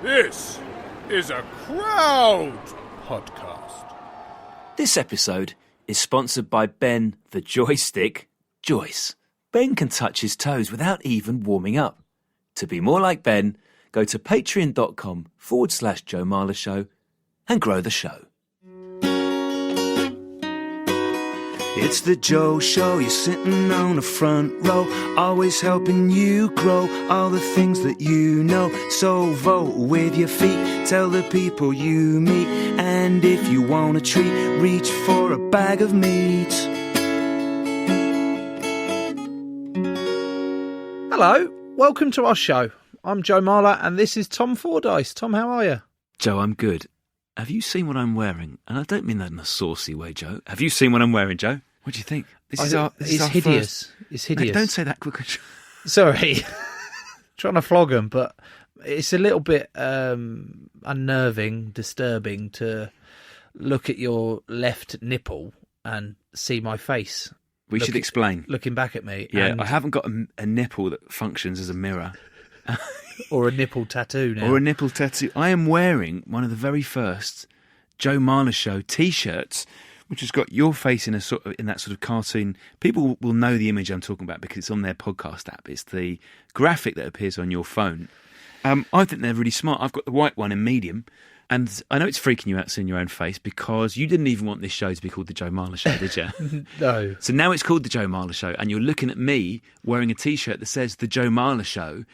This is a crowd podcast. This episode is sponsored by Ben the Joystick Joyce. Ben can touch his toes without even warming up. To be more like Ben, go to patreon.com/Joe Marler Show and grow the show. It's the Joe Show, you're sitting on the front row, always helping you grow all the things that you know. So vote with your feet, tell the people you meet, and if you want a treat, reach for a bag of meat. Hello, welcome to our show. I'm Joe Marler and this is Tom Fordyce. Tom, how are you? Joe, I'm good. Have you seen what I'm wearing? And I don't mean that in a saucy way, Joe. Have you seen what I'm wearing, Joe? What do you think? This is our hideous. First... It's hideous. Mate, don't say that quicker. Sorry. Trying to flog them, but it's a little bit unnerving, disturbing to look at your left nipple and see my face. We should explain. Looking back at me. Yeah, and... I haven't got a nipple that functions as a mirror. Or a nipple tattoo now. Or a nipple tattoo. I am wearing one of the very first Joe Marler Show T-shirts, which has got your face in that sort of cartoon. People will know the image I'm talking about because it's on their podcast app. It's the graphic that appears on your phone. I think they're really smart. I've got the white one in medium, and I know it's freaking you out seeing your own face because you didn't even want this show to be called the Joe Marler Show, did you? No. So now it's called the Joe Marler Show, and you're looking at me wearing a T-shirt that says the Joe Marler Show,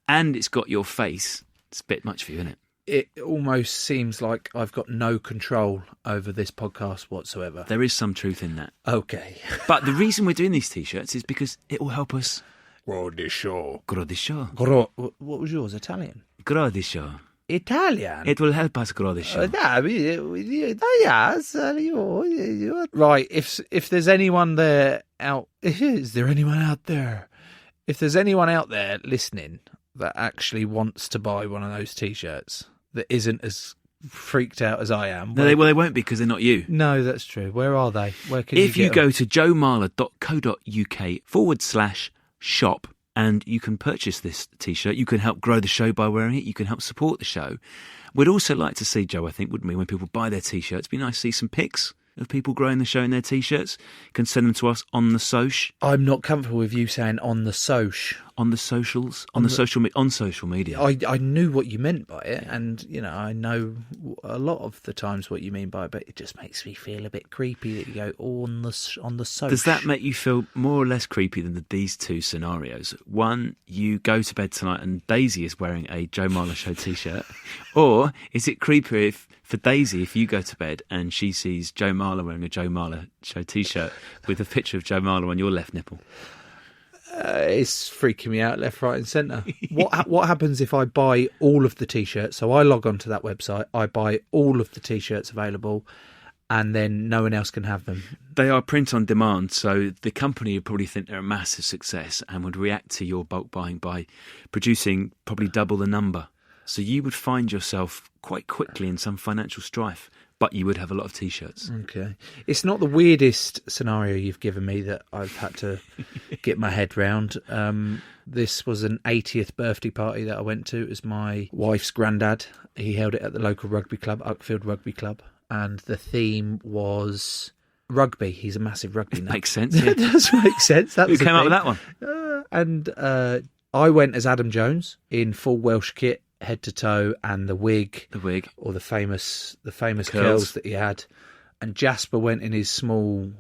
and it's got your face. It's a bit much for you, isn't it? It almost seems like I've got no control over this podcast whatsoever. There is some truth in that. Okay. But the reason we're doing these T-shirts is because it will help us Grow the show. grow the show. What was yours? Italian? Grow the show. Italian? It will help us grow the show. Right, if there's anyone there out... Is there anyone out there? If there's anyone out there listening that actually wants to buy one of those T-shirts that isn't as freaked out as I am... No, they won't be because they're not you. No, that's true. Where are they? Where can If you get go them? to joemarler.co.uk/shop and you can purchase this T-shirt, you can help grow the show by wearing it, you can help support the show. We'd also like to see, Joe, I think, wouldn't we, when people buy their T-shirts, it'd be nice to see some pics of people growing the show in their T-shirts. You can send them to us on the soch. I'm not comfortable with you saying on the soch. On the socials, on social media. I knew what you meant by it, and I know a lot of the times what you mean by it, but it just makes me feel a bit creepy that you go on the soch. Does that make you feel more or less creepy than these two scenarios? One, you go to bed tonight and Daisy is wearing a Joe Marler Show T-shirt, or is it creepier for Daisy if you go to bed and she sees Joe Marler wearing a Joe Marler Show T-shirt with a picture of Joe Marler on your left nipple? It's freaking me out left, right and centre. What happens if I buy all of the T-shirts? So I log on to that website, I buy all of the T-shirts available, and then no one else can have them. They are print on demand, so the company would probably think they're a massive success and would react to your bulk buying by producing probably double the number. So you would find yourself quite quickly in some financial strife, but you would have a lot of T-shirts. Okay. It's not the weirdest scenario you've given me that I've had to get my head round. This was an 80th birthday party that I went to. It was my wife's granddad. He held it at the local rugby club, Uckfield Rugby Club, and the theme was rugby. He's a massive rugby nut. Makes sense, yeah. It does make sense. That Who was came up with that one? I went as Adam Jones in full Welsh kit, head to toe, and the wig, or the famous curls that he had. And Jasper went in his small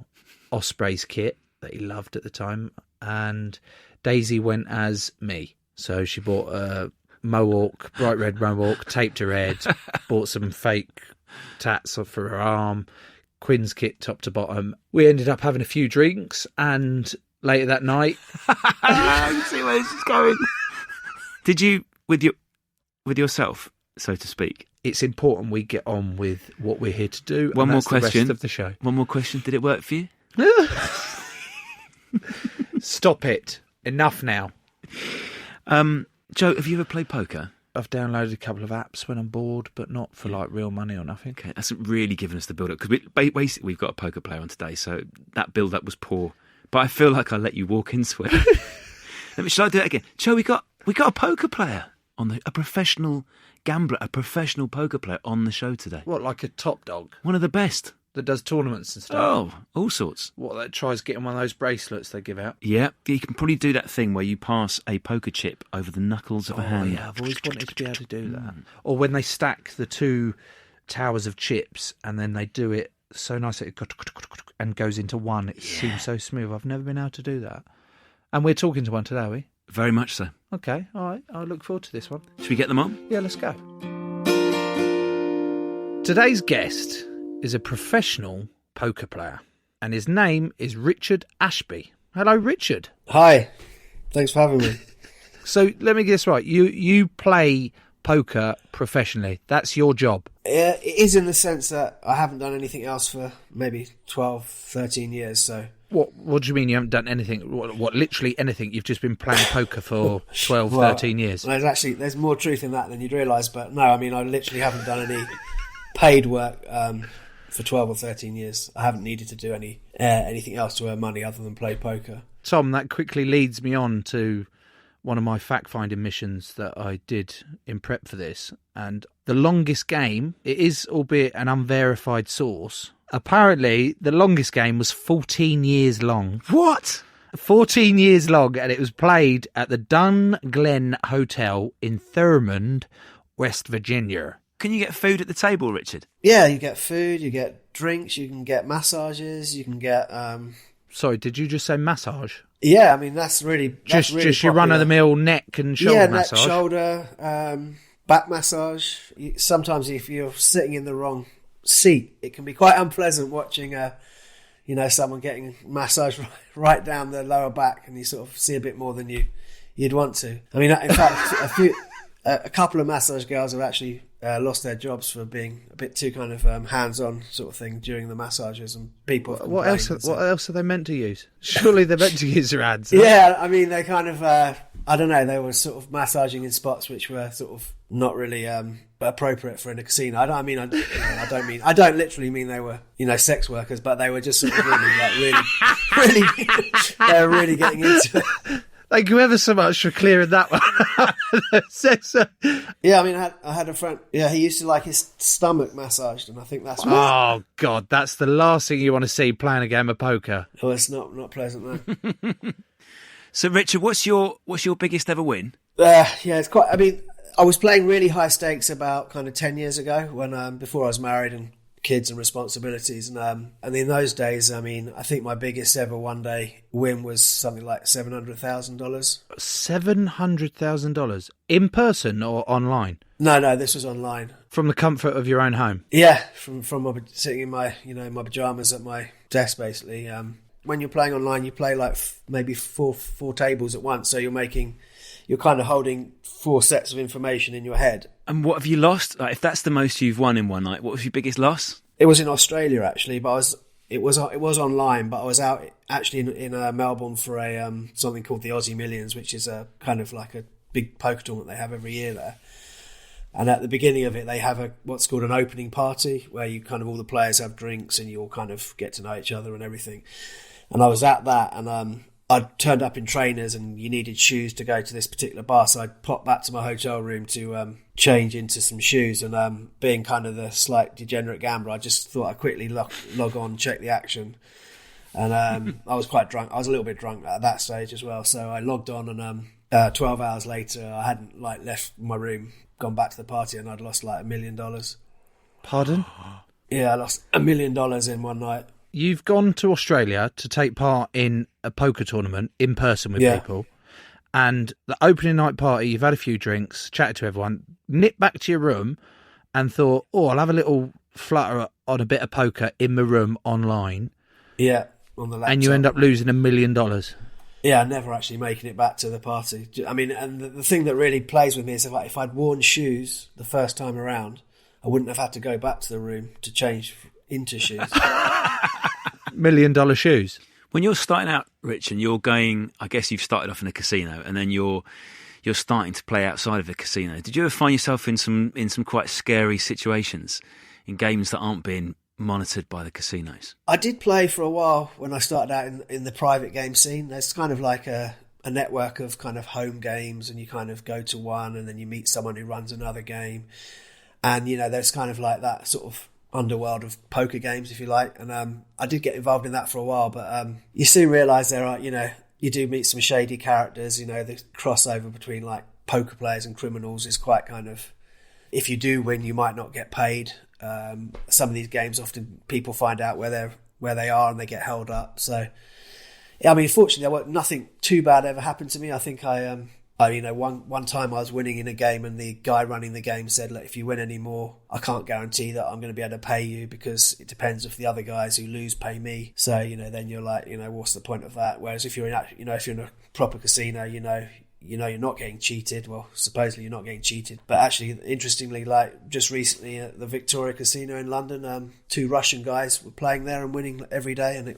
Ospreys kit that he loved at the time, and Daisy went as me. So she bought a mohawk, bright red mohawk, taped her head, bought some fake tats for her arm, Quinn's kit top to bottom. We ended up having a few drinks, and later that night... I can see where this is going. Did you, with yourself, so to speak? It's important we get on with what we're here to do. One and more that's question. The rest of the show. One more question. Did it work for you? Stop it. Enough now. Joe, have you ever played poker? I've downloaded a couple of apps when I'm bored, but not for like real money or nothing. Okay, that's really given us the build-up because basically we've got a poker player on today, so that build-up was poor. But I feel like I let you walk into it. Shall I do it again? Joe, we got a poker player a professional gambler, a professional poker player on the show today. What, like a top dog One of the best. that does tournaments and stuff? Oh, all sorts. What, that tries getting one of those bracelets they give out? Yeah, you can probably do that thing where you pass a poker chip over the knuckles of a hand. Yeah, I've always wanted to be able to do that. Or when they stack the two towers of chips and then they do it so nice that it and goes into one. It seems so smooth. I've never been able to do that. And we're talking to one today, are we? Very much so. Okay, all right. I look forward to this one. Should we get them on? Yeah, let's go. Today's guest is a professional poker player, and his name is Richard Ashby. Hello, Richard. Hi, thanks for having me. So let me get this right. You play poker professionally. That's your job. It is in the sense that I haven't done anything else for maybe 12, 13 years, so... What do you mean you haven't done anything? What literally anything? You've just been playing poker for 12, 13 years? There's more truth in that than you'd realise, but no, I mean, I literally haven't done any paid work for 12 or 13 years. I haven't needed to do anything else to earn money other than play poker. Tom, that quickly leads me on to one of my fact-finding missions that I did in prep for this. And the longest game, it is albeit an unverified source, apparently the longest game was 14 years long. What? 14 years long, and it was played at the Dun Glen Hotel in Thurmond, West Virginia. Can you get food at the table, Richard? Yeah, you get food, you get drinks, you can get massages, you can get... Sorry, did you just say massage? Yeah, I mean, that's really Just your popular. run-of-the-mill neck and shoulder massage? Yeah, neck, shoulder, back massage. Sometimes if you're sitting in the wrong seat, it can be quite unpleasant watching someone getting massaged right down the lower back, and you sort of see a bit more than you'd want to. I mean, in fact, a couple of massage girls have actually lost their jobs for being a bit too kind of hands-on sort of thing during the massages, and people have What else are they meant to use? Surely they're meant to use their hands. Yeah, I mean, they kind of I don't know, they were sort of massaging in spots which were sort of not really appropriate for in a casino. I don't literally mean they were sex workers, but they were just sort of really they were really getting into it. Thank you ever so much for clearing that one. Yeah, I mean, I had a friend. Yeah, he used to like his stomach massaged, and I think that's what... Oh God, that's the last thing you want to see playing a game of poker. Oh, it's not pleasant, no. So, Richard, what's your biggest ever win? Yeah, it's quite. I mean, I was playing really high stakes about kind of 10 years ago when before I was married and kids and responsibilities, and in those days, I mean, I think my biggest ever one day win was something like $700,000. $700,000 in person or online? No, this was online. From the comfort of your own home? Yeah, from sitting in my my pajamas at my desk, basically. When you're playing online, you play like maybe four tables at once, so you're kind of holding 4 sets of information in your head. And what have you lost? Like, if that's the most you've won in one night, what was your biggest loss? It was in Australia actually, but it was online. But I was out actually in Melbourne for a something called the Aussie Millions, which is a kind of like a big poker tournament they have every year there. And at the beginning of it, they have what's called an opening party, where you kind of all the players have drinks and you all kind of get to know each other and everything. And I was at that, and I turned up in trainers, and you needed shoes to go to this particular bar, so I popped back to my hotel room to change into some shoes. And being kind of the slight degenerate gambler, I just thought I'd quickly log on, check the action. And I was quite drunk. I was a little bit drunk at that stage as well, so I logged on, and 12 hours later, I hadn't left my room, gone back to the party, and I'd lost like $1 million. Pardon? Yeah, I lost $1 million in one night. You've gone to Australia to take part in a poker tournament in person with people, and the opening night party, you've had a few drinks, chatted to everyone, nipped back to your room and thought, I'll have a little flutter on a bit of poker in my room online. Yeah, on the laptop. And you end up losing $1 million. Yeah, never actually making it back to the party. I mean, and the thing that really plays with me is if I'd worn shoes the first time around, I wouldn't have had to go back to the room to change into shoes. $1 million shoes. When you're starting out, Rich, and you're going, I guess you've started off in a casino, and then you're starting to play outside of the casino. Did you ever find yourself in some quite scary situations in games that aren't being monitored by the casinos? I did play for a while when I started out in the private game scene. There's kind of like a network of kind of home games, and you kind of go to one and then you meet someone who runs another game. And, there's kind of like that sort of underworld of poker games, if you like. And I did get involved in that for a while, but you soon realise there are, you do meet some shady characters. The crossover between like poker players and criminals is quite kind of, if you do win, you might not get paid. Some of these games, often people find out where they are and they get held up. So, I mean, fortunately, nothing too bad ever happened to me. I think one time I was winning in a game, and the guy running the game said, "Look, if you win any more, I can't guarantee that I'm going to be able to pay you, because it depends if the other guys who lose pay me." So, then you're like, what's the point of that? Whereas if you're in a proper casino, you're not getting cheated. Well, supposedly you're not getting cheated, but actually, interestingly, like just recently at the Victoria Casino in London, 2 Russian guys were playing there and winning every day,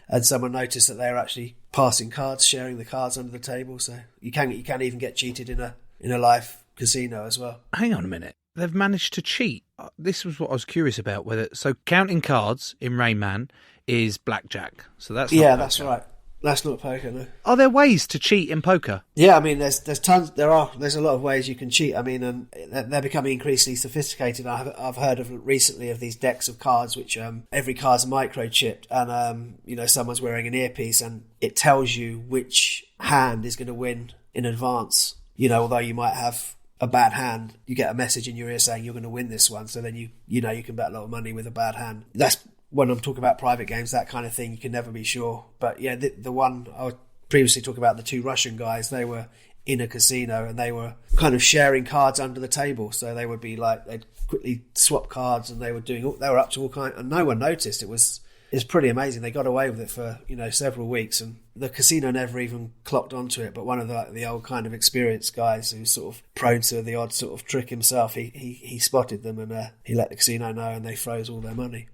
and someone noticed that they were actually passing cards, sharing the cards under the table. So you can even get cheated in a live casino as well. Hang on a minute. They've managed to cheat. This was what I was curious about. So counting cards in Rain Man is blackjack. So that's not poker. That's right. That's not poker, no. Are there ways to cheat in poker? Yeah, I mean, there's tons. There's a lot of ways you can cheat. I mean, and they're becoming increasingly sophisticated. I've heard of recently of these decks of cards, which every card's microchipped, and someone's wearing an earpiece, and it tells you which hand is going to win in advance. Although you might have a bad hand, you get a message in your ear saying you're going to win this one. So then you can bet a lot of money with a bad hand. That's when I'm talking about private games, that kind of thing, you can never be sure. But yeah, the one I was previously talking about, the 2 Russian guys, they were in a casino and they were kind of sharing cards under the table. So they would be like, they'd quickly swap cards, and they were up to all kinds, and no one noticed. It's pretty amazing. They got away with it for several weeks, and the casino never even clocked onto it. But one of the old kind of experienced guys who's sort of prone to the odd sort of trick himself, he spotted them, and he let the casino know, and they froze all their money.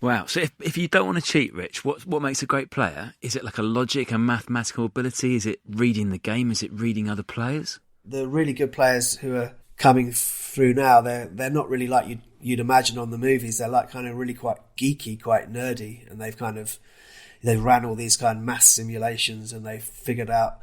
Wow. So if you don't want to cheat, Rich, what makes a great player? Is it like a logic and mathematical ability? Is it reading the game? Is it reading other players? The really good players who are coming through now, they're not really like you'd imagine on the movies. They're like kind of really quite geeky, quite nerdy, and they've ran all these kind of math simulations, and they've figured out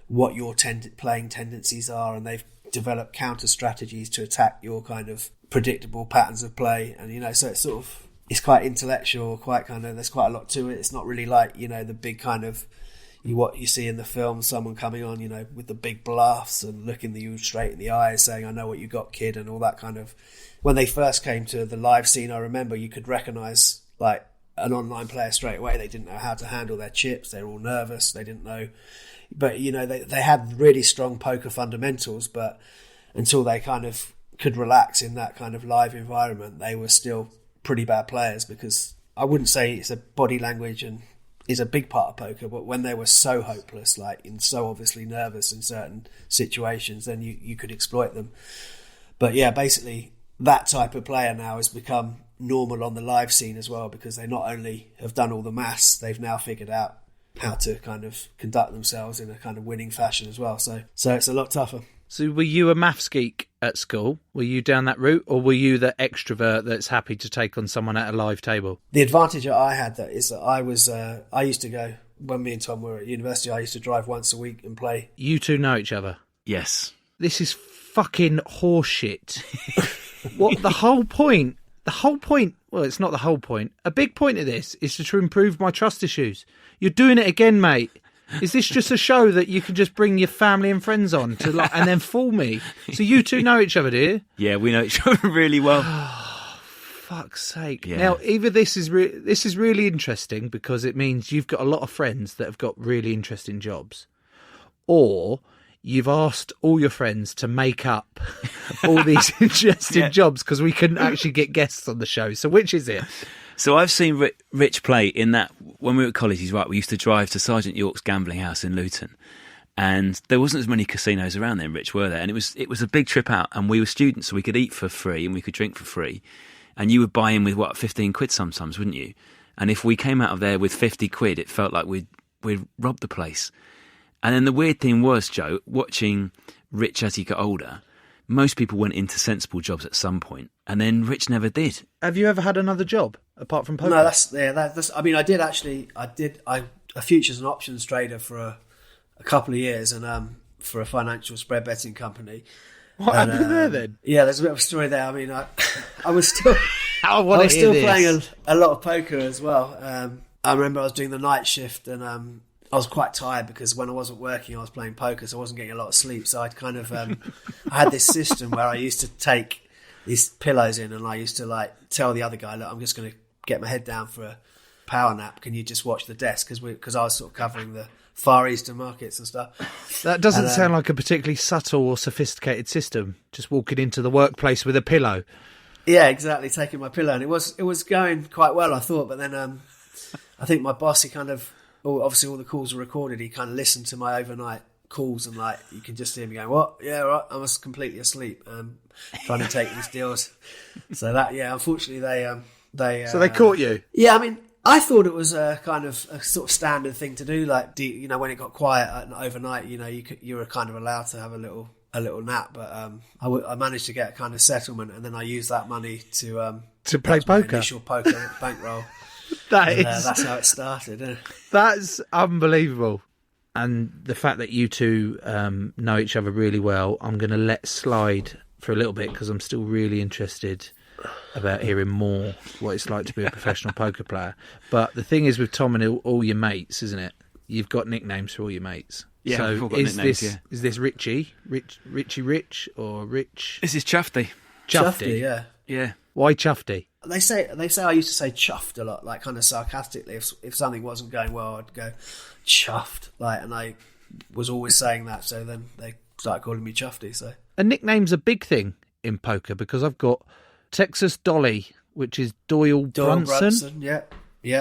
what your playing tendencies are, and they've developed counter strategies to attack your kind of predictable patterns of play. And so it's sort of, it's quite intellectual, quite kind of, there's quite a lot to it. It's not really like, the big kind of, what you see in the film, someone coming on, with the big bluffs and looking you straight in the eyes saying, "I know what you got, kid," and all that kind of. When they first came to the live scene, I remember you could recognise like an online player straight away. They didn't know how to handle their chips. They were all nervous. They didn't know. But, they had really strong poker fundamentals, but until they kind of could relax in that kind of live environment, they were still pretty bad players, because I wouldn't say it's a body language and is a big part of poker, but when they were so hopeless, like and so obviously nervous in certain situations, then you could exploit them. But yeah, basically that type of player now has become normal on the live scene as well, because they not only have done all the maths, they've now figured out how to kind of conduct themselves in a kind of winning fashion as well. So it's a lot tougher. So were you a maths geek at school? Were you down that route, or were you the extrovert that's happy to take on someone at a live table? The advantage that I had is that I used to go, when me and Tom were at university, I used to drive once a week and play. You two know each other? Yes. This is fucking horseshit. What, the whole point, well, it's not the whole point. A big point of this is to improve my trust issues. You're doing it again, mate. Is this just a show that you can just bring your family and friends on to and then fool me? So you two know each other, do you? Yeah, we know each other really well. Oh, fuck's sake. Yeah. Now, either this is really interesting because it means you've got a lot of friends that have got really interesting jobs, or you've asked all your friends to make up all these interesting jobs because we couldn't actually get guests on the show. So which is it? So I've seen Rich play in that, when we were at college, he's right, we used to drive to Sergeant York's gambling house in Luton, and there wasn't as many casinos around then, Rich, were there? And it was a big trip out, and we were students, so we could eat for free and we could drink for free, and you would buy in with, 15 quid sometimes, wouldn't you? And if we came out of there with 50 quid, it felt like we'd robbed the place. And then the weird thing was, Joe, watching Rich as he got older, most people went into sensible jobs at some point, and then Rich never did. Have you ever had another job apart from poker? No, that's. I mean, I did. A futures and options trader for a couple of years, and for a financial spread betting company. What happened there then? Yeah, there's a bit of a story there. I mean, I was still I I was still this. playing a lot of poker as well. I remember I was doing the night shift, and I was quite tired because when I wasn't working, I was playing poker, so I wasn't getting a lot of sleep. So I'd kind of I had this system where I used to take these pillows in, and I used to like tell the other guy, "Look, I'm just going to get my head down for a power nap. Can you just watch the desk?" Because I was sort of covering the Far Eastern markets and stuff. That doesn't sound like a particularly subtle or sophisticated system. Just walking into the workplace with a pillow. Yeah, exactly. Taking my pillow, and it was going quite well, I thought. But then I think my boss, he kind of, obviously all the calls were recorded. He kind of listened to my overnight calls, and like you can just hear me going, "What? Yeah, right." I was completely asleep, trying to take these deals. So that, yeah, unfortunately they. So they caught you. Yeah, I mean, I thought it was a kind of a sort of standard thing to do. Like, when it got quiet overnight, you were kind of allowed to have a little nap. But I managed to get a kind of settlement, and then I used that money to play poker. Initial poker bankroll. That's how it started. That's unbelievable. And the fact that you two know each other really well, I'm going to let slide for a little bit because I'm still really interested about hearing more what it's like to be a professional poker player. But the thing is with Tom and all your mates, isn't it? You've got nicknames for all your mates. Yeah, so we've all got nicknames, is this Richie? Richie Rich or Rich? This is Chuffy. Chuffy, yeah. Yeah. Why Chuffy? They say I used to say chuffed a lot, like kind of sarcastically. If something wasn't going well, I'd go chuffed, like, and I was always saying that. So then they started calling me Chuffy. So a nickname's a big thing in poker because I've got Texas Dolly, which is Doyle Brunson. Yeah. He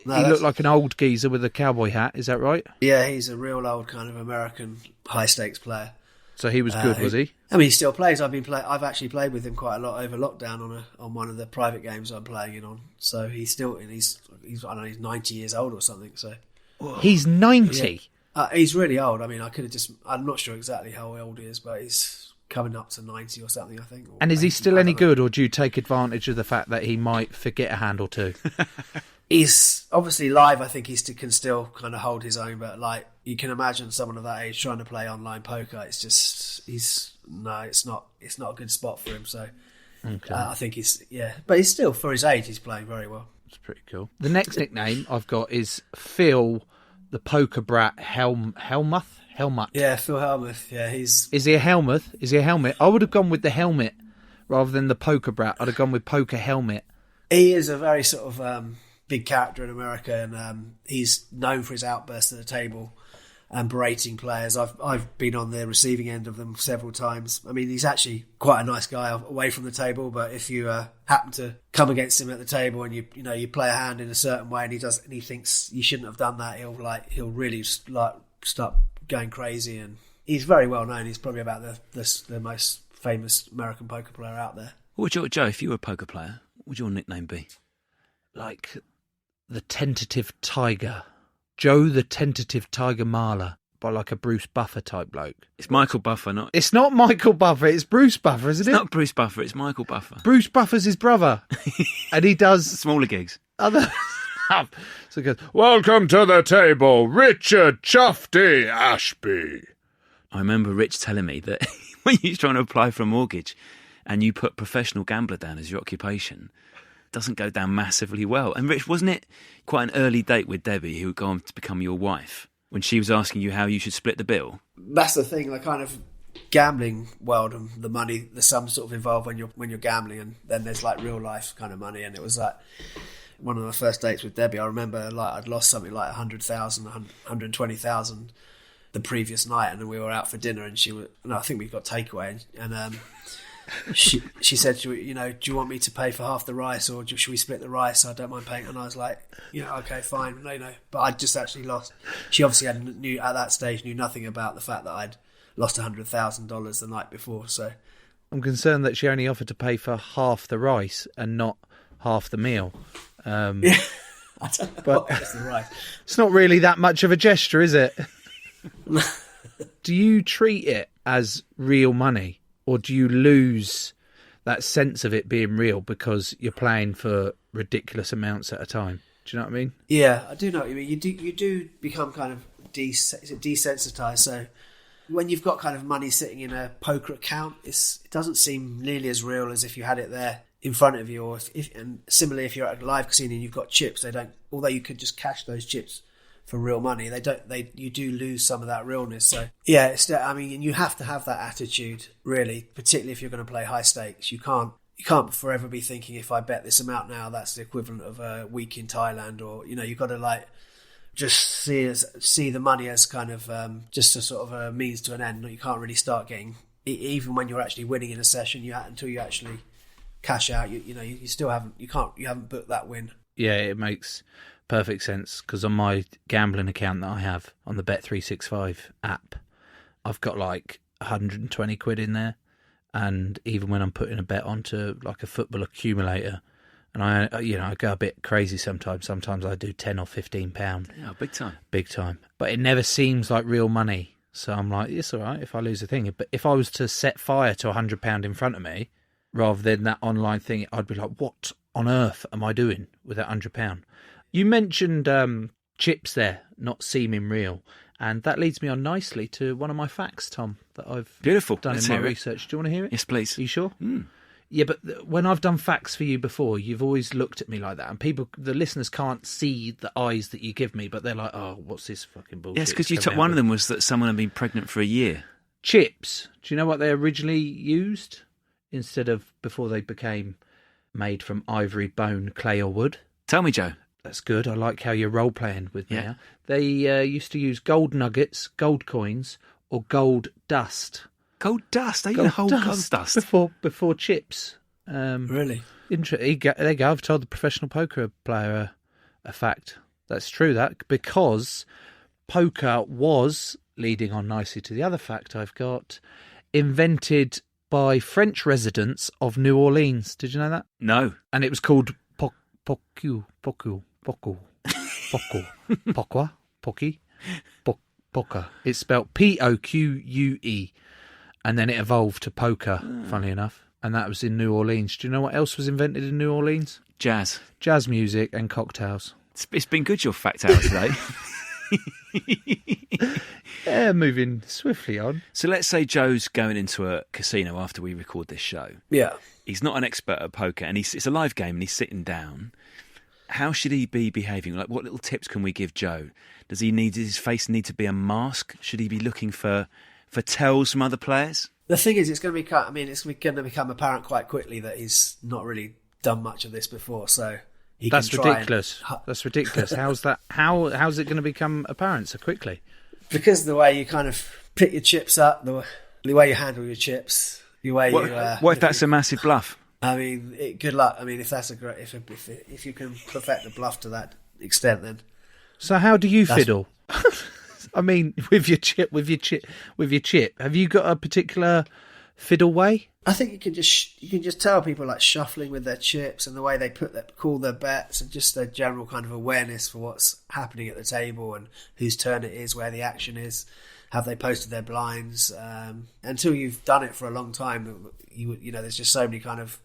looked like an old geezer with a cowboy hat. Is that right? Yeah, he's a real old kind of American high stakes player. So he was good, was he? I mean, he still plays. I've actually played with him quite a lot over lockdown on one of the private games I'm playing in on. So he's still, and he's I don't know, he's 90 years old or something. So he's 90. Yeah. He's really old. I mean, I'm not sure exactly how old he is, but he's coming up to 90 or something, I think. And is he still any good, or do you take advantage of the fact that he might forget a hand or two? He's obviously live. I think he can still kind of hold his own, but like you can imagine someone of that age trying to play online poker. It's just it's not a good spot for him. So okay. I think but he's still, for his age, he's playing very well. It's pretty cool. The next nickname I've got is Phil, the poker brat Helmuth. Yeah, Phil Helmuth. Yeah, Is he a Helmuth? Is he a helmet? I would have gone with the helmet rather than the poker brat. I'd have gone with poker helmet. He is a very sort of big character in America, and he's known for his outbursts at the table and berating players. I've been on the receiving end of them several times. I mean, he's actually quite a nice guy away from the table, but if you happen to come against him at the table and you play a hand in a certain way and he thinks you shouldn't have done that, he'll really start going crazy. And he's very well known. He's probably about the most famous American poker player out there. Joe, if you were a poker player, what would your nickname be? Like the Tentative Tiger. Joe the Tentative Tiger Marler, by like a Bruce Buffer type bloke. It's Michael Buffer, not... It's not Michael Buffer, it's Bruce Buffer, isn't it? It's not Bruce Buffer, it's Michael Buffer. Bruce Buffer's his brother. And he does... smaller gigs. Other... So he goes, Welcome to the table, Richard Chuffy Ashby. I remember Rich telling me that when you was trying to apply for a mortgage and you put professional gambler down as your occupation, doesn't go down massively well. And Rich, wasn't it quite an early date with Debbie, who would go on to become your wife, when she was asking you how you should split the bill? That's the thing, the kind of gambling world and the money, there's some sort of involved when you're gambling, and then there's like real life kind of money. And it was like one of my first dates with Debbie, I remember like I'd lost something like 100,000, 120,000 the previous night, and then we were out for dinner, and I think we got takeaway, and she said, do you want me to pay for half the rice, or should we split the rice? I don't mind paying. And I was like, okay, fine. No. But I just actually lost. She obviously at that stage knew nothing about the fact that I'd lost $100,000 the night before. So I'm concerned that she only offered to pay for half the rice and not half the meal. I don't know what was the rice. It's not really that much of a gesture, is it? Do you treat it as real money? Or do you lose that sense of it being real because you're playing for ridiculous amounts at a time? Do you know what I mean? Yeah, I do know what you mean. You do become kind of desensitized. So when you've got kind of money sitting in a poker account, it doesn't seem nearly as real as if you had it there in front of you. Or and similarly, if you're at a live casino and you've got chips, they don't. Although you could just cash those chips for real money, you do lose some of that realness. So yeah, you have to have that attitude, really, particularly if you're going to play high stakes. You can't forever be thinking, if I bet this amount now, that's the equivalent of a week in Thailand, or you've got to just see the money as kind of just a sort of a means to an end. You can't really start getting, even when you're actually winning in a session, until you actually cash out. You still haven't booked that win. Yeah, it makes perfect sense, because on my gambling account that I have on the Bet365 app, I've got 120 quid in there, and even when I'm putting a bet onto a football accumulator, and I go a bit crazy sometimes. Sometimes I do £10 or £15. Yeah, big time. But it never seems like real money. So I'm like, it's all right if I lose a thing. But if I was to set fire to £100 in front of me, rather than that online thing, I'd be like, what on earth am I doing with that £100? You mentioned chips there not seeming real, and that leads me on nicely to one of my facts, Tom, that I've done in my research. Do you want to hear it? Yes, please. Are you sure? Yeah, but when I've done facts for you before, you've always looked at me like that, and the listeners can't see the eyes that you give me, but they're like, "Oh, what's this fucking bullshit?" Yes, because one of them was that someone had been pregnant for a year. Chips. Do you know what they originally used instead of before they became made from ivory, bone, clay, or wood? Tell me, Joe. That's good. I like how you're role playing with me. Yeah. They used to use gold nuggets, gold coins, or gold dust. Gold dust? They hold gold dust before chips. Really? There you go. I've told the professional poker player a fact. That's true, that, because poker was, leading on nicely to the other fact I've got, invented by French residents of New Orleans. Did you know that? No. And it was called poker. It's spelled Poque. And then it evolved to poker, funnily enough. And that was in New Orleans. Do you know what else was invented in New Orleans? Jazz. Jazz music and cocktails. It's been good, your fact hour today. Yeah, moving swiftly on. So let's say Joe's going into a casino after we record this show. Yeah. He's not an expert at poker, and it's a live game, and he's sitting down. How should he be behaving? What little tips can we give Joe? Does his face need to be a mask? Should he be looking for tells from other players? The thing is, it's going to become apparent quite quickly that he's not really done much of this before. So that's ridiculous. That's ridiculous. How's that? How's it going to become apparent so quickly? Because of the way you kind of pick your chips up, the way you handle your chips, the way what if that's a massive bluff? I mean, good luck. I mean, if that's if you can perfect the bluff to that extent, then. So how do you fiddle? I mean, with your chip, have you got a particular fiddle way? I think you can just tell people, like, shuffling with their chips and the way they call their bets, and just their general kind of awareness for what's happening at the table and whose turn it is, where the action is. Have they posted their blinds? Until you've done it for a long time, there's just so many kind of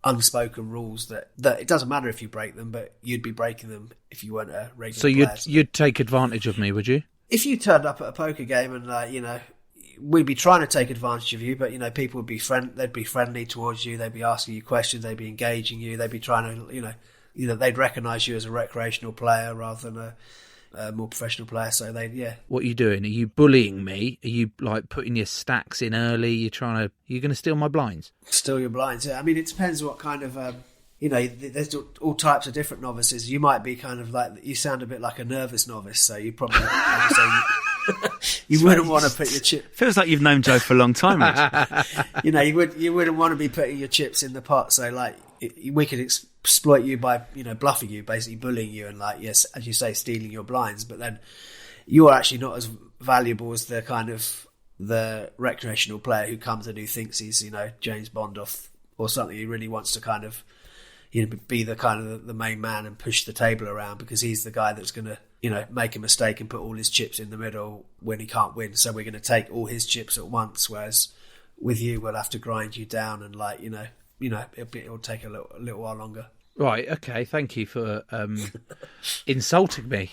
unspoken rules that it doesn't matter if you break them, but you'd be breaking them if you weren't a regular player. So you'd take advantage of me, would you? If you turned up at a poker game and we'd be trying to take advantage of you, but people would be they'd be friendly towards you, they'd be asking you questions, they'd be engaging you, they'd be trying to they'd recognise you as a recreational player rather than a more professional player. So What are you doing? Are you bullying me? Are you putting your stacks in early? You're going to steal my blinds? Steal your blinds? Yeah. I mean, it depends what kind of. There's all types of different novices. You might be kind of you sound a bit like a nervous novice, so you probably you wouldn't want to put your chip. Feels like you've known Joe for a long time, Rich. You wouldn't want to be putting your chips in the pot. So we could exploit you by bluffing you, basically bullying you, and yes, as you say, stealing your blinds. But then you're actually not as valuable as the kind of the recreational player who comes and who thinks he's James Bond or something. He really wants to kind of be the kind of the main man and push the table around, because he's the guy that's going to make a mistake and put all his chips in the middle when he can't win. So we're going to take all his chips at once, whereas with you we'll have to grind you down and it'll take a little while longer. Right. Okay. Thank you for insulting me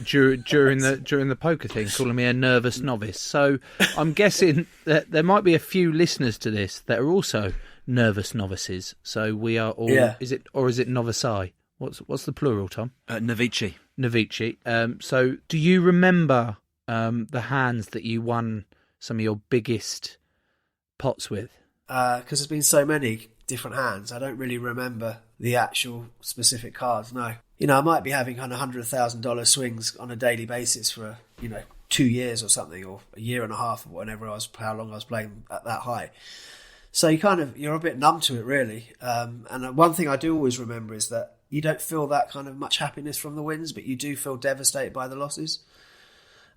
during the poker thing, calling me a nervous novice. So I'm guessing that there might be a few listeners to this that are also nervous novices. So we are all. Yeah. Is it novici? What's the plural, Tom? Novici. Novici. So do you remember the hands that you won some of your biggest pots with? Because there's been so many different hands, I don't really remember the actual specific cards. No, I might be having kind of $100,000 swings on a daily basis for 2 years or something, or a year and a half, or how long I was playing at that high. So you're a bit numb to it, really. And one thing I do always remember is that you don't feel that kind of much happiness from the wins, but you do feel devastated by the losses.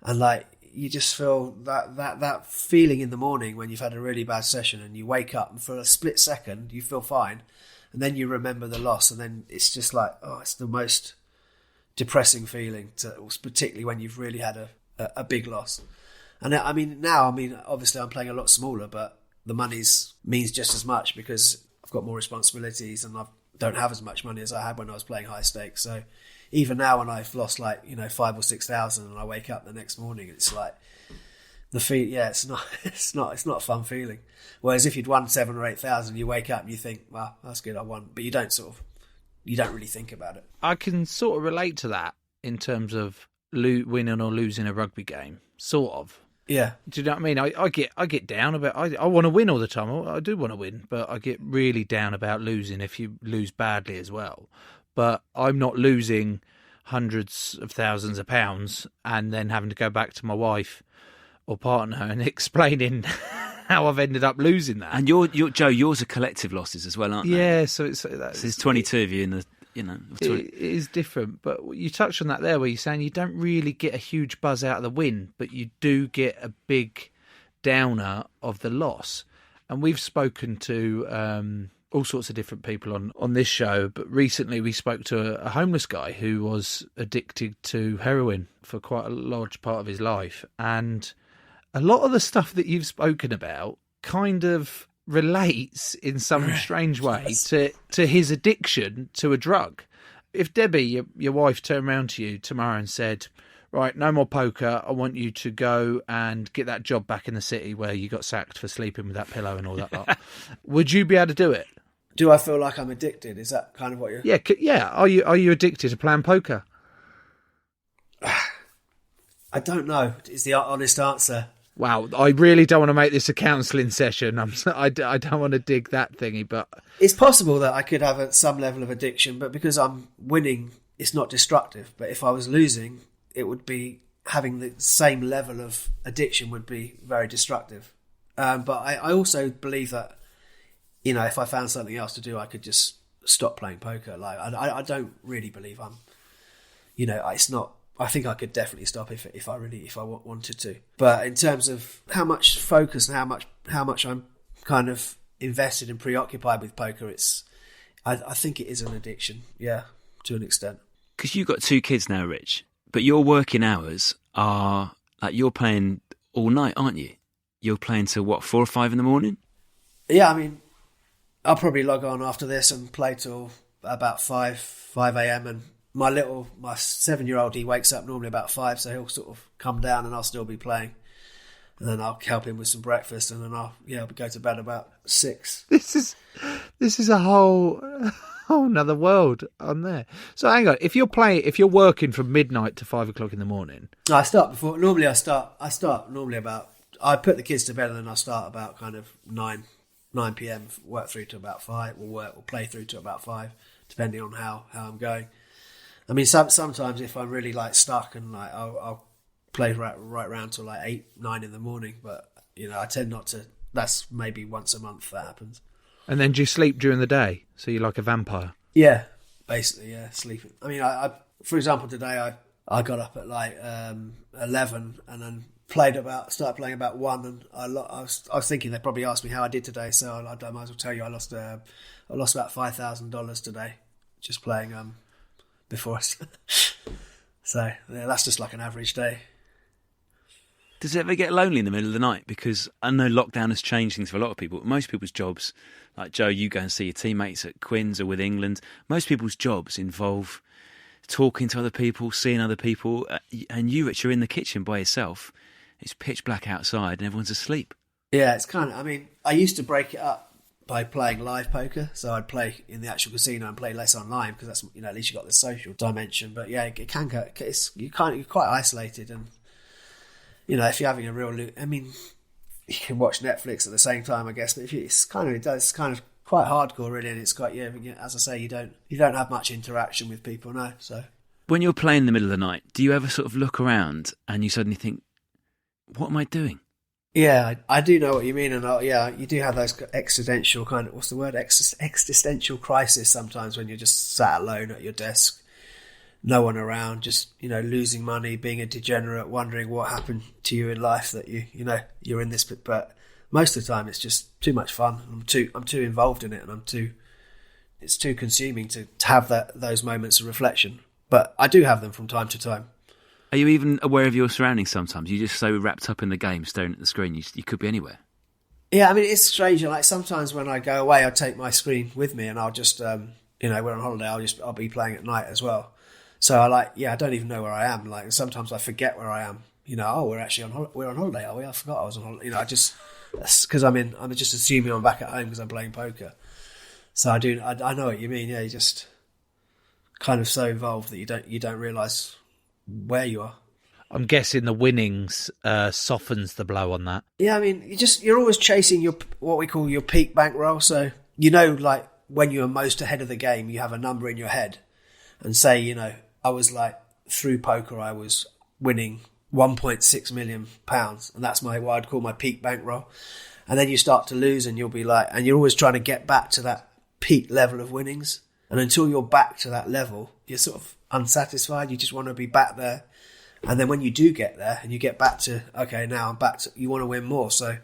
And you just feel that feeling in the morning when you've had a really bad session and you wake up and for a split second you feel fine, and then you remember the loss, and then it's just it's the most depressing feeling, particularly when you've really had a big loss. And now obviously I'm playing a lot smaller, but the money's means just as much because I've got more responsibilities and I don't have as much money as I had when I was playing high stakes. So even now, when I've lost 5,000 or 6,000, and I wake up the next morning, it's like the feel. Yeah, it's not a fun feeling. Whereas if you'd won 7,000 or 8,000, you wake up and you think, "Well, that's good, I won," but you don't really think about it. I can sort of relate to that in terms of winning or losing a rugby game, sort of. Yeah. Do you know what I mean? I get down about. I want to win all the time. I do want to win, but I get really down about losing if you lose badly as well. But I'm not losing hundreds of thousands of pounds and then having to go back to my wife or partner and explaining how I've ended up losing that. And Joe, yours are collective losses as well, aren't they? Yeah, so there's 22 of you in the, it is different. But you touched on that there, where you're saying you don't really get a huge buzz out of the win, but you do get a big downer of the loss. And we've spoken to all sorts of different people on this show, but recently we spoke to a homeless guy who was addicted to heroin for quite a large part of his life, and a lot of the stuff that you've spoken about kind of relates in some strange way to his addiction to a drug. If Debbie, your wife, turned around to you tomorrow and said, "Right, no more poker, I want you to go and get that job back in the city where you got sacked for sleeping with that pillow and all that lot," would you be able to do it? Do I feel like I'm addicted? Is that kind of what you're... Yeah. Are you addicted to playing poker? I don't know, is the honest answer. Wow, I really don't want to make this a counselling session. I don't want to dig that thingy, but... It's possible that I could have some level of addiction, but because I'm winning, it's not destructive. But if I was losing, it would be... having the same level of addiction would be very destructive. But I also believe that, if I found something else to do, I could just stop playing poker. I don't really believe I'm... it's not... I think I could definitely stop if I wanted to. But in terms of how much focus and how much I'm kind of invested and preoccupied with poker, I think it is an addiction, yeah, to an extent. Because you've got 2 kids now, Rich, but your working hours are you're playing all night, aren't you? You're playing till what, 4 or 5 in the morning? Yeah, I'll probably log on after this and play till about 5 a.m. and my 7-year-old, he wakes up normally about 5, so he'll sort of come down and I'll still be playing. And then I'll help him with some breakfast, and then I'll go to bed about 6. This is a whole another world on there. So hang on, if you're working from midnight to 5 o'clock in the morning. No, I start before. Normally I start normally about... I put the kids to bed and then I start about kind of 9 p.m, work through to about 5, or play through to about 5, depending on how I'm going. Sometimes if I'm really stuck and I'll play right round till 8, 9 in the morning. But I tend not to. That's maybe once a month that happens. And then do you sleep during the day? So you're like a vampire? Yeah, basically, yeah, sleeping. I for example, today I got up at 11 and then started playing about 1, and I was thinking they'd probably ask me how I did today, so I might as well tell you I lost about $5,000 today just playing before. So yeah, that's just like an average day. Does it ever get lonely in the middle of the night? Because I know lockdown has changed things for a lot of people. Most people's jobs, like Joe, you go and see your teammates at Quins or with England. Most people's jobs involve talking to other people, seeing other people. And you, Rich, are in the kitchen by yourself. It's pitch black outside and everyone's asleep. Yeah, it's kind of, I mean, I used to break it up by playing live poker. So I'd play in the actual casino and play less online because that's, you know, at least you got the social dimension. But yeah, it can go, you're quite isolated. And, you know, if you're having a real, I mean, you can watch Netflix at the same time, I guess. But it's kind of quite hardcore, really. And it's quite, yeah, as I say, you don't have much interaction with people, no. So when you're playing in the middle of the night, do you ever sort of look around and you suddenly think, what am I doing? Yeah, I do know what you mean, and yeah, you do have those existential kind of, what's the word, existential crisis sometimes when you're just sat alone at your desk, no one around, just, you know, losing money, being a degenerate, wondering what happened to you in life that you know you're in this. But most of the time, it's just too much fun. I'm too involved in it, and it's too consuming to have those moments of reflection. But I do have them from time to time. Are you even aware of your surroundings sometimes? You're just so wrapped up in the game, staring at the screen, you could be anywhere. Yeah, I mean, it's strange. Like, sometimes when I go away, I take my screen with me and I'll just, you know, we're on holiday, I'll be playing at night as well. So I don't even know where I am. Like, sometimes I forget where I am. You know, we're actually we're on holiday, are we? I forgot I was on holiday. You know, because I'm just assuming I'm back at home because I'm playing poker. So I know what you mean. Yeah, you're just kind of so involved that you don't realise where you are. I'm guessing the winnings softens the blow on that. Yeah, I mean, you're always chasing what we call your peak bankroll. So, you know, like when you're most ahead of the game, you have a number in your head, and say, you know, I was like, through poker, I was winning £1.6 million, and that's what I'd call my peak bankroll. And then you start to lose, and you'll be like, and you're always trying to get back to that peak level of winnings. And until you're back to that level, you're sort of unsatisfied. You just want to be back there. And then when you do get there and you get back to, okay, now I'm back to, you want to win more. So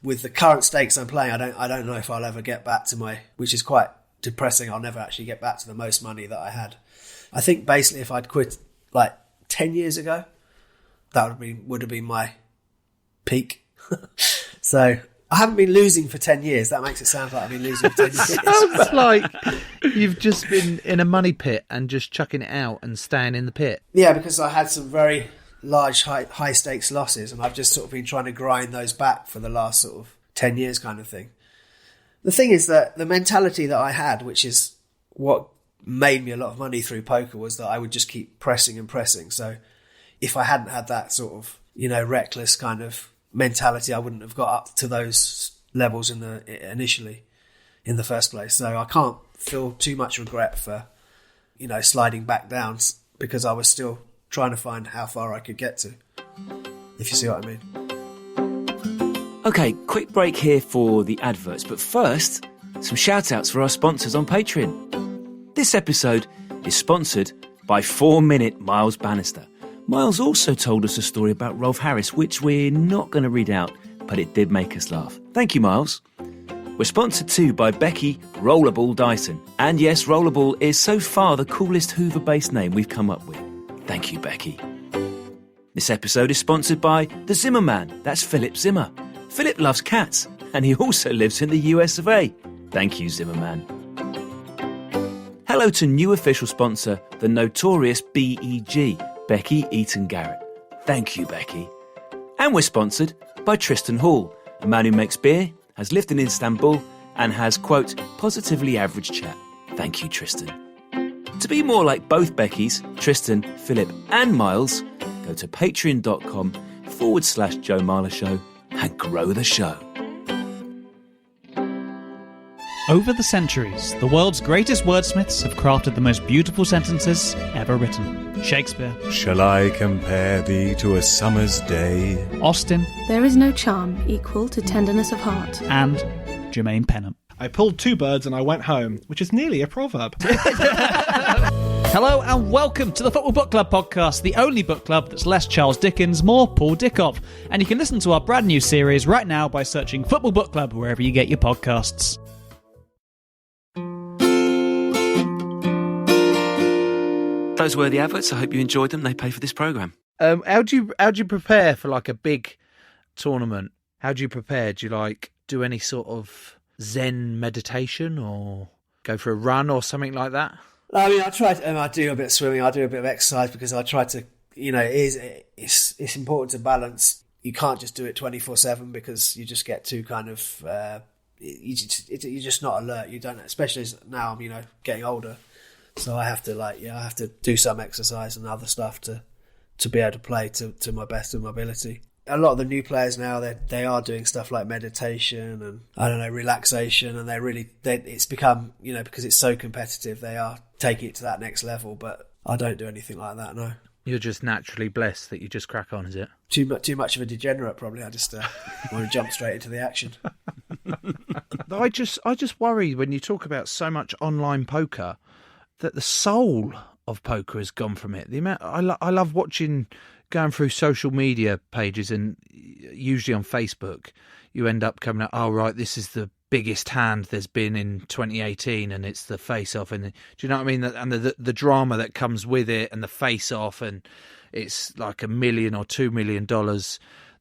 with the current stakes I'm playing, I don't know if I'll ever get back to which is quite depressing. I'll never actually get back to the most money that I had. I think basically if I'd quit like 10 years ago, that would have been my peak. So I haven't been losing for 10 years. That makes it sound like I've been losing for 10 years. Sounds like you've just been in a money pit and just chucking it out and staying in the pit. Yeah, because I had some very large, high stakes losses, and I've just sort of been trying to grind those back for the last sort of 10 years kind of thing. The thing is that the mentality that I had, which is what made me a lot of money through poker, was that I would just keep pressing and pressing. So if I hadn't had that sort of, you know, reckless kind of mentality, I wouldn't have got up to those levels initially in the first place. So I can't feel too much regret for, you know, sliding back down, because I was still trying to find how far I could get to, if you see what I mean. Okay, quick break here for the adverts, but first, some shout outs for our sponsors on Patreon. This episode is sponsored by 4 Minute Miles Bannister. Miles also told us a story about Rolf Harris, which we're not going to read out, but it did make us laugh. Thank you, Miles. We're sponsored too by Becky Rollerball Dyson. And yes, Rollerball is so far the coolest Hoover-based name we've come up with. Thank you, Becky. This episode is sponsored by The Zimmerman. That's Philip Zimmer. Philip loves cats, and he also lives in the US of A. Thank you, Zimmerman. Hello to new official sponsor, the notorious BEG, Becky Eaton Garrett. Thank you, Becky. And we're sponsored by Tristan Hall, a man who makes beer, has lived in Istanbul, and has, quote, positively average chat. Thank you, Tristan. To be more like both Beckys, Tristan, Philip, and Miles, go to patreon.com/Joe Marler Show and grow the show. Over the centuries, the world's greatest wordsmiths have crafted the most beautiful sentences ever written. Shakespeare, Shall I compare thee to a summer's day? Austin, There is no charm equal to tenderness of heart. and Jermaine Pennant. I pulled two birds and I went home, which is nearly a proverb. Hello and welcome to the Football Book Club podcast, the only book club that's less Charles Dickens, more Paul Dickoff. And you can listen to our brand new series right now by searching Football Book Club wherever you get your podcasts. Those were the adverts. I hope you enjoyed them. They pay for this programme. How do you prepare for like a big tournament? How do you prepare? Do you like do any sort of Zen meditation or go for a run or something like that? I mean, I do a bit of swimming. I do a bit of exercise because I try to, it's important to balance. You can't just do it 24/7 because you just get too kind of, you're just not alert. You don't, especially as now I'm, getting older. So I have to I have to do some exercise and other stuff to be able to play to my best of my ability. A lot of the new players now, they are doing stuff like meditation and, I don't know, relaxation, and it's become, because it's so competitive, they are taking it to that next level, but I don't do anything like that, no. You're just naturally blessed that you just crack on, is it? Too much of a degenerate, probably. I just want to jump straight into the action. I just worry when you talk about so much online poker that the soul of poker has gone from it. The amount I love watching, going through social media pages, and usually on Facebook, you end up coming out, oh, right, this is the biggest hand there's been in 2018, and it's the face-off. And do you know what I mean? And the drama that comes with it, and the face-off, and it's like $1 million or $2 million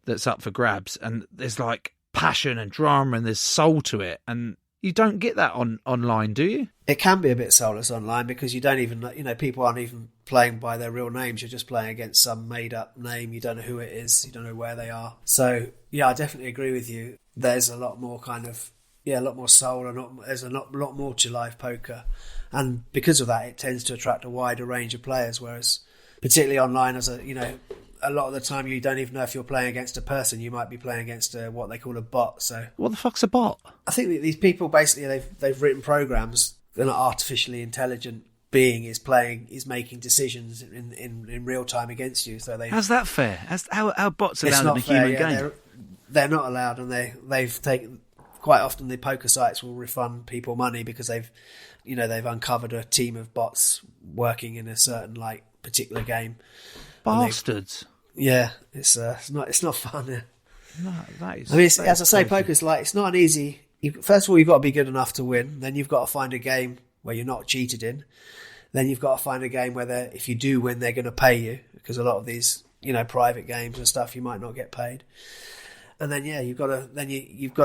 that's up for grabs. And there's like passion and drama, and there's soul to it. And you don't get that online, do you? It can be a bit soulless online because you don't even, people aren't even playing by their real names. You're just playing against some made-up name. You don't know who it is. You don't know where they are. So, yeah, I definitely agree with you. There's a lot more a lot more soul, and there's a lot more to live poker. And because of that, it tends to attract a wider range of players, whereas particularly online, a lot of the time you don't even know if you're playing against a person. You might be playing against what they call a bot. So what the fuck's a bot? I think that these people basically they've written programs. An artificially intelligent being is making decisions in real time against you. So how's that fair? How bots allowed in a human game? They're not allowed, and they've taken quite often. The poker sites will refund people money because they've uncovered a team of bots working in a certain particular game. Bastards. Yeah, it's not fun. Yeah. No, that is. I mean, as I say, poker's it's not an easy. First of all, you've got to be good enough to win. Then you've got to find a game where you're not cheated in. Then you've got to find a game where if you do win, they're going to pay you, because a lot of these, private games and stuff, you might not get paid. And then you've got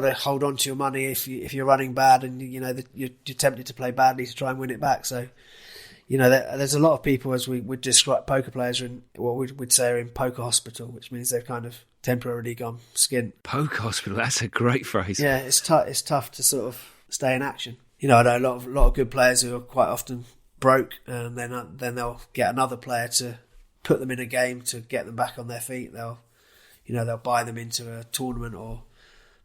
to hold on to your money if you're running bad, and you're tempted to play badly to try and win it back. So, there's a lot of people, as we would describe poker players, in what we would say are in poker hospital, which means they've kind of temporarily gone skint. Poker hospital, that's a great phrase. Yeah, it's tough to sort of stay in action. I know a lot of good players who are quite often broke, and then they'll get another player to put them in a game to get them back on their feet. They'll buy them into a tournament or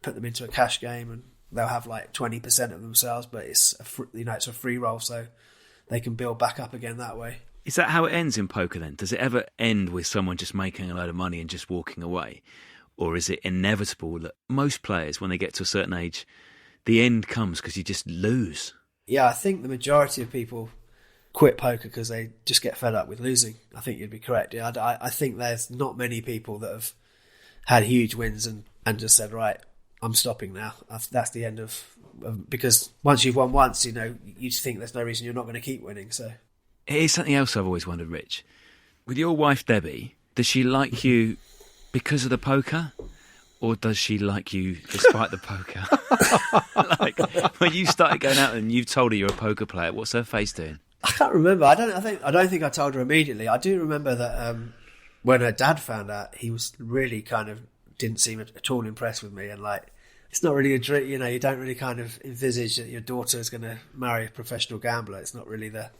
put them into a cash game, and they'll have 20% of themselves, but it's a free roll, so they can build back up again that way. Is that how it ends in poker then? Does it ever end with someone just making a load of money and just walking away? Or is it inevitable that most players, when they get to a certain age, the end comes because you just lose? Yeah, I think the majority of people quit poker because they just get fed up with losing. I think you'd be correct. Yeah, I think there's not many people that have had huge wins and just said, right, I'm stopping now. That's the end of because once you've won once, you think there's no reason you're not going to keep winning. So here's something else I've always wondered, Rich. With your wife, Debbie, does she like you because of the poker, or does she like you despite the poker? When you started going out and you've told her you're a poker player, what's her face doing? I can't remember. I don't think I told her immediately. I do remember that when her dad found out, he was really kind of didn't seem at all impressed with me, and it's not really a dream. You don't really kind of envisage that your daughter is going to marry a professional gambler. It's not really the.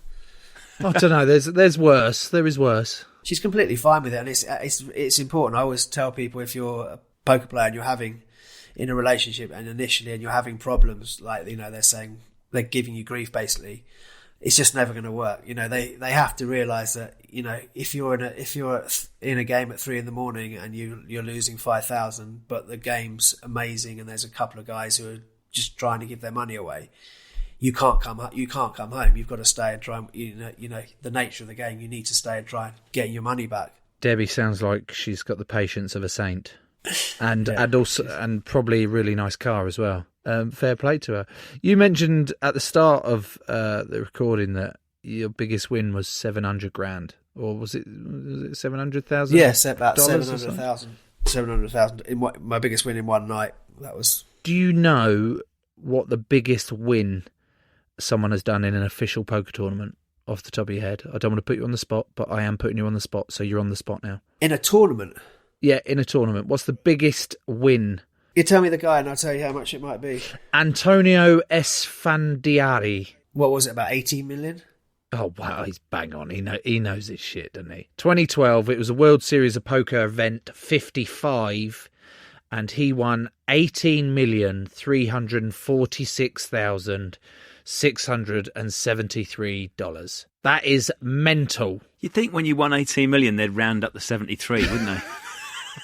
I don't know. There's worse. There is worse. She's completely fine with it, and it's important. I always tell people, if you're a poker player and you're having in a relationship and you're having problems, they're saying they're giving you grief basically, it's just never going to work. They have to realise that if you're in a game at 3 a.m. and you're losing 5,000, but the game's amazing and there's a couple of guys who are just trying to give their money away, you can't come home. You've got to stay and try. The nature of the game. You need to stay and try and get your money back. Debbie sounds like she's got the patience of a saint, and probably a really nice car as well. Fair play to her. You mentioned at the start of the recording that your biggest win was 700 grand, or was it 700,000? Yes, about 700,000. 700,000 in my biggest win in one night. That was. Do you know what the biggest win someone has done in an official poker tournament off the top of your head? I don't want to put you on the spot, but I am putting you on the spot, so you're on the spot now. In a tournament? Yeah, in a tournament. What's the biggest win? You tell me the guy and I'll tell you how much it might be. Antonio Esfandiari. What was it, about 18 million? Oh, wow, he's bang on. He knows his shit, doesn't he? 2012, it was a World Series of Poker event, 55, and he won $18,346,673. That is mental. You'd think when you won 18 million, they'd round up the 73, wouldn't they?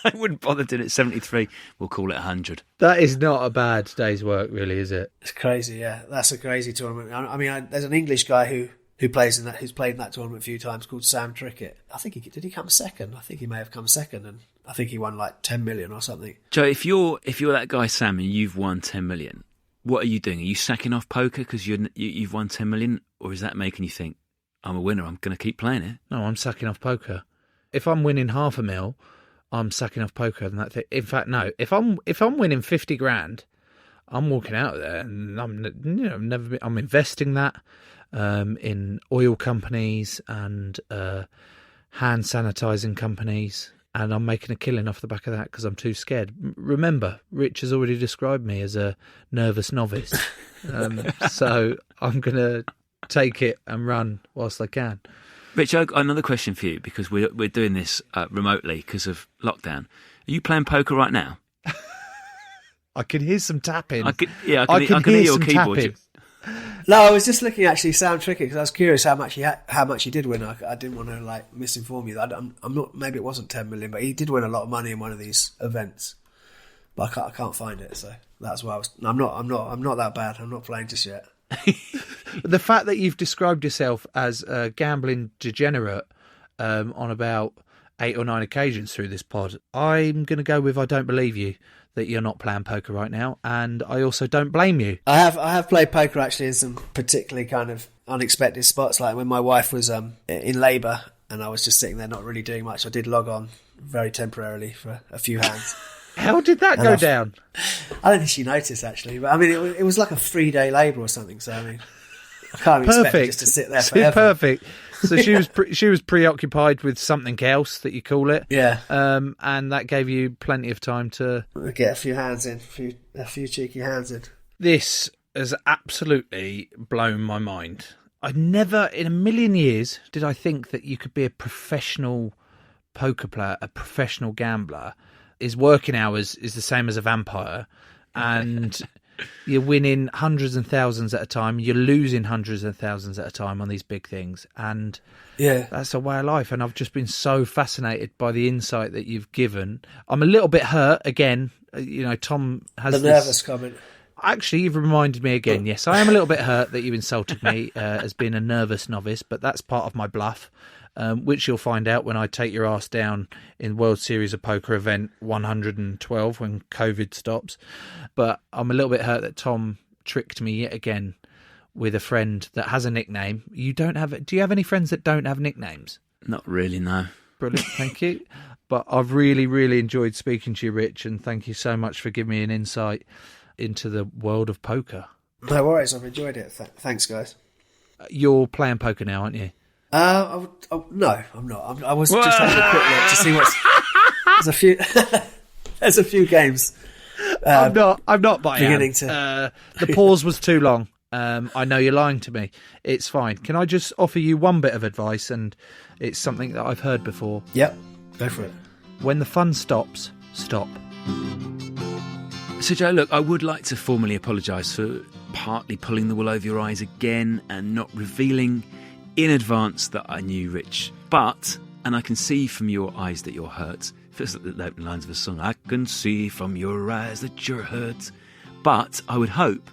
I wouldn't bother doing it 73. We'll call it 100. That is not a bad day's work, really, is it? It's crazy, yeah. That's a crazy tournament. I mean, there's an English guy who plays in that, who's played in that tournament a few times, called Sam Trickett. I think did he come second? I think he may have come second, and I think he won like 10 million or something. Joe, if you're that guy Sam and you've won 10 million, what are you doing? Are you sacking off poker because you've won 10 million, or is that making you think, I'm a winner, I'm going to keep playing it? No, I'm sacking off poker. If I'm winning $500,000, I'm sacking off poker and that thing. In fact, no. If I'm winning 50 grand, I'm walking out of there, and I'm investing that in oil companies and hand sanitizing companies, and I'm making a killing off the back of that because I'm too scared. Remember, Rich has already described me as a nervous novice, so I'm going to take it and run whilst I can. Rich, I've got another question for you, because we're doing this remotely because of lockdown. Are you playing poker right now? I can hear some tapping. I can hear your keyboard. Tapping. No, I was just looking actually Sam Trickett because I was curious how much he did win. I didn't want to misinform you. I'm not. Maybe it wasn't 10 million, but he did win a lot of money in one of these events. But I can't find it, so that's why I was. I'm not that bad. I'm not playing just yet. The fact that you've described yourself as a gambling degenerate on about 8 or 9 occasions through this pod, I'm going to go with I don't believe you that you're not playing poker right now, and I also don't blame you. I have played poker actually in some particularly kind of unexpected spots, like when my wife was in labour and I was just sitting there not really doing much. I did log on very temporarily for a few hands. How did that go down? I don't think she noticed actually, but I mean it was like a 3-day labour or something. So I mean, I can't expect her just to sit there forever. Perfect. So she was preoccupied with something else that you call it, yeah. And that gave you plenty of time to get a few hands in, a few cheeky hands in. This has absolutely blown my mind. I never, in a million years, did I think that you could be a professional poker player, a professional gambler. His working hours is the same as a vampire, and you're winning hundreds and thousands at a time. You're losing hundreds and thousands at a time on these big things, and yeah, that's a way of life. And I've just been so fascinated by the insight that you've given. I'm a little bit hurt again. Tom has the nervous comment. Actually, you've reminded me again. Yes, I am a little bit hurt that you insulted me as being a nervous novice, but that's part of my bluff. Which you'll find out when I take your ass down in World Series of Poker event 112 when COVID stops. But I'm a little bit hurt that Tom tricked me yet again with a friend that has a nickname. Do you have any friends that don't have nicknames? Not really, no. Brilliant, thank you. But I've really, really enjoyed speaking to you, Rich, and thank you so much for giving me an insight into the world of poker. No worries, I've enjoyed it. Thanks, guys. You're playing poker now, aren't you? No, I'm not. I was just having a quick look to see what's. There's a few games. I'm not beginning to. The pause was too long. I know you're lying to me. It's fine. Can I just offer you one bit of advice? And it's something that I've heard before. Yep, go for it. When the fun stops, stop. So, Joe, look, I would like to formally apologise for partly pulling the wool over your eyes again and not revealing in advance that I knew Rich. But, and I can see from your eyes that you're hurt. Feels like the opening lines of a song. I can see from your eyes that you're hurt. But I would hope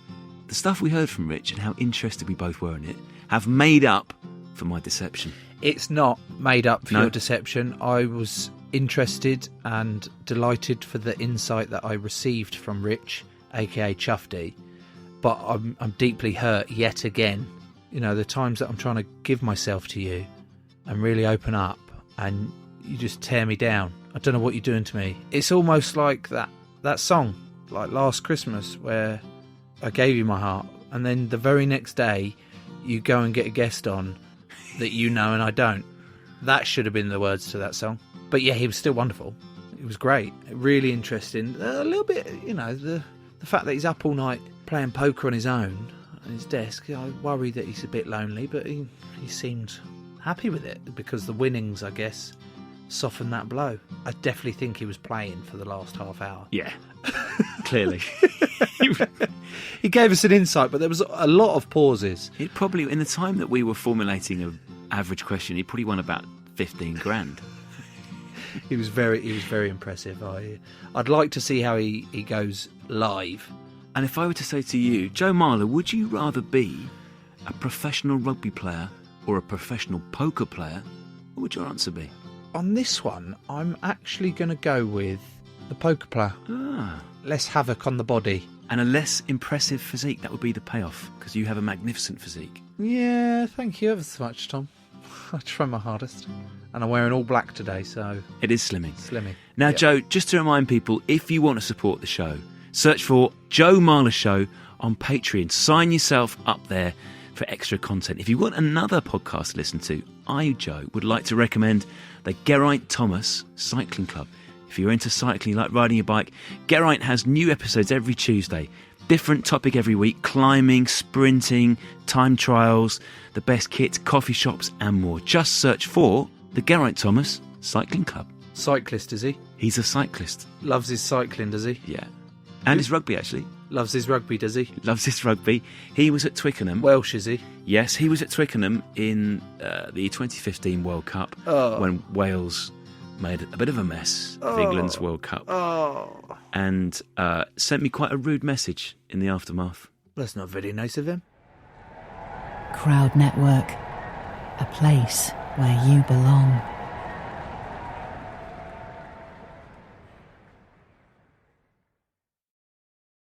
the stuff we heard from Rich and how interested we both were in it have made up for my deception. It's not made up for your deception. I was interested and delighted for the insight that I received from Rich, aka Chuffdy. But I'm deeply hurt yet again You know, the times that I'm trying to give myself to you and really open up, and you just tear me down. I don't know what you're doing to me. It's almost like that song, like Last Christmas, where I gave you my heart, and then the very next day you go and get a guest on that you know and I don't. That should have been the words to that song. But yeah, he was still wonderful. It was great. Really interesting. A little bit, you know, the fact that he's up all night playing poker on his own at his desk. I worry that he's a bit lonely, but he seemed happy with it because the winnings, I guess, softened that blow. I definitely think he was playing for the last half hour. Yeah, clearly. He gave us an insight, but there was a lot of pauses. He'd probably, in the time that we were formulating an average question, he probably won about 15 grand. He was very impressive. I'd like to see how he goes live. And if I were to say to you, Joe Marler, would you rather be a professional rugby player or a professional poker player? What would your answer be? On this one, I'm actually going to go with the poker player. Less havoc on the body. And a less impressive physique. That would be the payoff, because you have a magnificent physique. Yeah, thank you ever so much, Tom. I try my hardest. And I'm wearing all black today, so... It is slimming. Slimming. Now, Yep. Joe, just to remind people, if you want to support the show, search for Joe Marler Show on Patreon. Sign yourself up there for extra content. If you want another podcast to listen to, I, Joe, would like to recommend the Geraint Thomas Cycling Club. If you're into cycling, like riding a bike, Geraint has new episodes every Tuesday. Different topic every week: climbing, sprinting, time trials, the best kits, coffee shops and more. Just search for the Geraint Thomas Cycling Club. Cyclist, is he? He's a cyclist. Loves his cycling, does he? Yeah. And his rugby, actually. Loves his rugby, does he? Loves his rugby. He was at Twickenham. Welsh, is he? Yes, he was at Twickenham in the 2015 World Cup when Wales made a bit of a mess of England's World Cup. And sent me quite a rude message in the aftermath. That's not very nice of him. Crowd Network, a place where you belong.